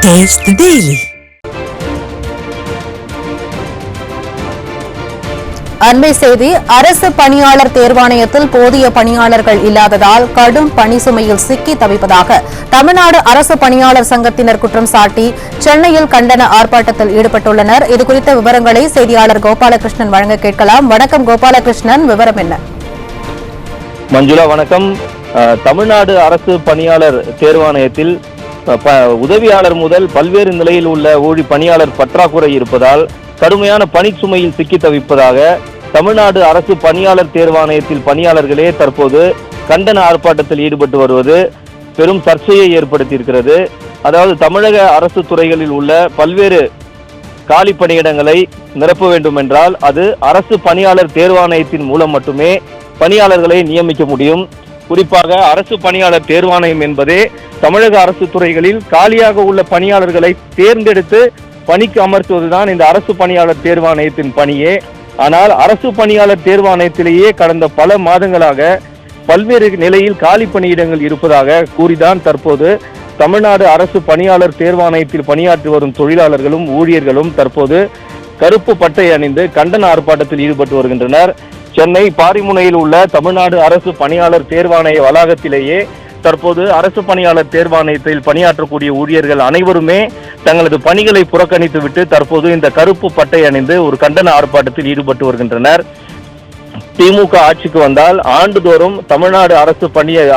Taste the Daily. அண்மை செய்தி. அரசு பணியாளர் தேர்வாணையத்தில் போதிய பணியாளர்கள் இல்லாததால் கடும் பணி சுமையில் சிக்கி தவிப்பதாக தமிழ்நாடு அரசு பணியாளர் சங்கத்தினர் குற்றம் சாட்டி சென்னையில் கண்டன ஆர்ப்பாட்டத்தில் ஈடுபட்டுள்ளனர். இதுகுறித்த விவரங்களை செய்தியாளர் கோபாலகிருஷ்ணன் வழங்க கேட்கலாம். வணக்கம் கோபாலகிருஷ்ணன், விவரம் என்ன? மஞ்சுளா வணக்கம். தமிழ்நாடு அரசு பணியாளர் தேர்வாணையத்தில் உதவியாளர் முதல் பல்வேறு நிலையில் உள்ள பணியாளர் பற்றாக்குறை இருப்பதால் கடுமையான பணிச்சுமையில் சிக்கி தவிப்பதாக தமிழ்நாடு அரசு பணியாளர் தேர்வாணையத்தில் பணியாளர்களே தற்போது கண்டன ஆர்ப்பாட்டத்தில் ஈடுபட்டு வருவது பெரும் சர்ச்சையை ஏற்படுத்தியிருக்கிறது. அதாவது தமிழக அரசு துறைகளில் உள்ள பல்வேறு காலி பணியிடங்களை நிரப்ப வேண்டும் என்றால் அது அரசு பணியாளர் தேர்வாணையத்தின் மூலம் மட்டுமே பணியாளர்களை நியமிக்க முடியும். குறிப்பாக அரசு பணியாளர் தேர்வாணையம் என்பதே தமிழக அரசு துறைகளில் காலியாக உள்ள பணியாளர்களை தேர்ந்தெடுத்து பணிக்கு அமர்த்துவதுதான் இந்த அரசு பணியாளர் தேர்வாணையத்தின் பணியே. ஆனால் அரசு பணியாளர் தேர்வாணையத்திலேயே கடந்த பல மாதங்களாக பல்வேறு நிலையில் காலி பணியிடங்கள் இருப்பதாக கூறிதான் தற்போது தமிழ்நாடு அரசு பணியாளர் தேர்வாணையத்தில் பணியாற்றி வரும் தொழிலாளர்களும் ஊழியர்களும் தற்போது கருப்பு பட்டை அணிந்து கண்டன ஆர்ப்பாட்டத்தில் ஈடுபட்டு வருகின்றனர். சென்னை பாரிமுனையில் உள்ள தமிழ்நாடு அரசு பணியாளர் தேர்வாணைய வளாகத்திலேயே தற்போது அரசு பணியாளர் தேர்வாணையத்தில் பணியாற்றக்கூடிய ஊழியர்கள் அனைவருமே தங்களது பணிகளை புறக்கணித்துவிட்டு தற்போது இந்த கருப்பு பட்டை அணிந்து ஒரு கண்டன ஆர்ப்பாட்டத்தில் ஈடுபட்டு வருகின்றனர். திமுக ஆட்சிக்கு வந்தால் ஆண்டுதோறும் தமிழ்நாடு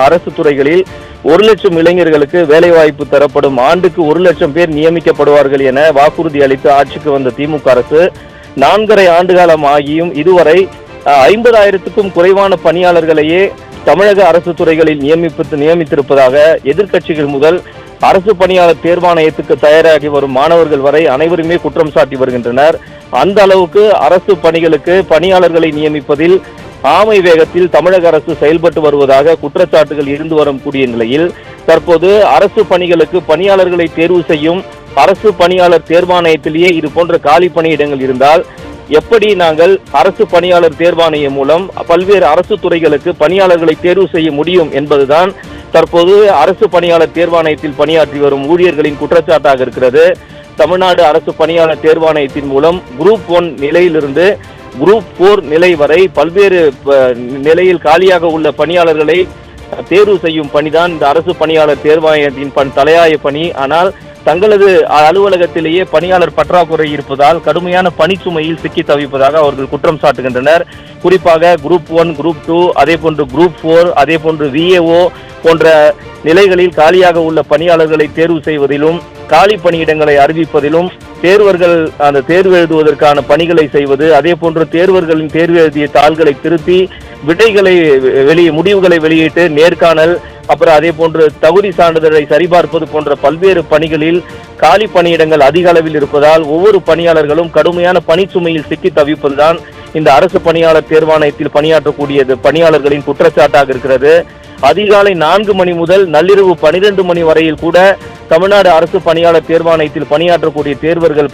அரசு துறைகளில் 1 லட்சம் இளைஞர்களுக்கு வேலைவாய்ப்பு தரப்படும், ஆண்டுக்கு 1 லட்சம் பேர் நியமிக்கப்படுவார்கள் என வாக்குறுதி அளித்து ஆட்சிக்கு வந்த திமுக அரசு 4.5 ஆண்டுகாலம் ஆகியும் இதுவரை 50,000க்கும் குறைவான பணியாளர்களையே தமிழக அரசு துறைகளில் நியமித்திருப்பதாக எதிர்க்கட்சிகள் முதல் அரசு பணியாளர் தேர்வாணையத்துக்கு தயாராகி வரும் மாணவர்கள் வரை அனைவருமே குற்றம் சாட்டி வருகின்றனர். அந்த அளவுக்கு அரசு பணிகளுக்கு பணியாளர்களை நியமிப்பதில் ஆமை வேகத்தில் தமிழக அரசு செயல்பட்டு வருவதாக குற்றச்சாட்டுகள் இருந்து வரக்கூடிய நிலையில் தற்போது அரசு பணிகளுக்கு பணியாளர்களை தேர்வு செய்யும் அரசு பணியாளர் தேர்வாணையத்திலேயே இது போன்ற காலி பணியிடங்கள் இருந்தால் எப்படி நாங்கள் அரசு பணியாளர் தேர்வாணையம் மூலம் பல்வேறு அரசு துறைகளுக்கு பணியாளர்களை தேர்வு செய்ய முடியும் என்பதுதான் தற்போது அரசு பணியாளர் தேர்வாணையத்தில் பணியாற்றி வரும் ஊழியர்களின் குற்றச்சாட்டாக இருக்கிறது. தமிழ்நாடு அரசு பணியாளர் தேர்வாணையத்தின் மூலம் குரூப் 1 நிலையிலிருந்து குரூப் 4 நிலை வரை பல்வேறு நிலையில் காலியாக உள்ள பணியாளர்களை தேர்வு செய்யும் பணிதான் இந்த அரசு பணியாளர் தேர்வாணையத்தின் தலையாய பணி. ஆனால் தங்களது அலுவலகத்திலேயே பணியாளர் பற்றாக்குறை இருப்பதால் கடுமையான பணிச்சுமையில் சிக்கி தவிப்பதாக அவர்கள் குற்றம் சாட்டுகின்றனர். குறிப்பாக குரூப் 1, குரூப் 2, அதே போன்று குரூப் 4, அதே போன்று VAO போன்ற நிலைகளில் காலியாக உள்ள பணியாளர்களை தேர்வு செய்வதிலும் காலி பணியிடங்களை அறிவிப்பதிலும் தேர்வர்கள் அந்த தேர்வு எழுதுவதற்கான பணிகளை செய்வது, அதே போன்று தேர்வர்களின் தேர்வு எழுதிய தாள்களை திருத்தி முடிவுகளை வெளியிட்டு நேர்காணல், அப்புறம் அதே போன்று தகுதி சான்றிதழை சரிபார்ப்பது போன்ற பல்வேறு பணிகளில் காலி பணியிடங்கள் அதிக அளவில் இருப்பதால் ஒவ்வொரு பணியாளர்களும் கடுமையான பணிச்சுமையில் சிக்கி தவிப்பதுதான் இந்த அரசு பணியாளர் தேர்வாணையத்தில் பணியாற்றக்கூடிய பணியாளர்களின் குற்றச்சாட்டாக இருக்கிறது. அதிகாலை 4 மணி முதல் நள்ளிரவு 12 மணி வரையில் கூட தமிழ்நாடு அரசு பணியாளர் தேர்வாணையத்தில் பணியாற்றக்கூடிய தேர்வர்கள்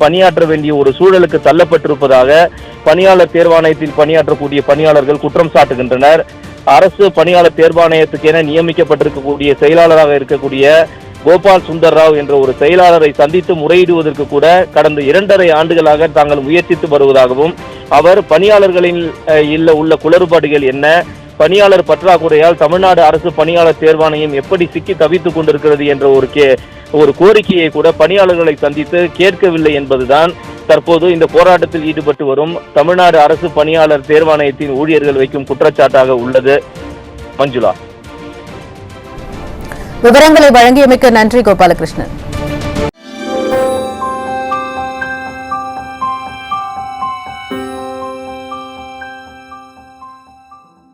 பணியாற்ற வேண்டிய ஒரு சூழலுக்கு தள்ளப்பட்டிருப்பதாக பணியாளர் தேர்வாணையத்தில் பணியாற்றக்கூடிய பணியாளர்கள் குற்றம் சாட்டுகின்றனர். அரசு பணியாளர் தேர்வாணையத்துக்கு என நியமிக்கப்பட்டிருக்கக்கூடிய செயலாளராக இருக்கக்கூடிய கோபால் சுந்தர் ராவ் என்ற ஒரு செயலாளரை சந்தித்து முறையிடுவதற்கு கூட கடந்த 2.5 ஆண்டுகளாக தாங்கள் முயற்சித்து வருவதாகவும் அவர் பணியாளர்களில் உள்ள குளறுபாடுகள் என்ன, பணியாளர் பற்றாக்குறையால் தமிழ்நாடு அரசு பணியாளர் தேர்வாணையம் எப்படி சிக்கி தவித்துக் கொண்டிருக்கிறது என்ற ஒரு கோரிக்கையை கூட பணியாளர்களை சந்தித்து கேட்கவில்லை என்பதுதான் தற்போது இந்த போராட்டத்தில் ஈடுபட்டு வரும் தமிழ்நாடு அரசு பணியாளர் தேர்வாணையத்தின் ஊழியர்கள் வைக்கும் குற்றச்சாட்டாக உள்ளது. மஞ்சுளா, விவரங்களை வழங்கியமைக்கு நன்றி கோபாலகிருஷ்ணன்.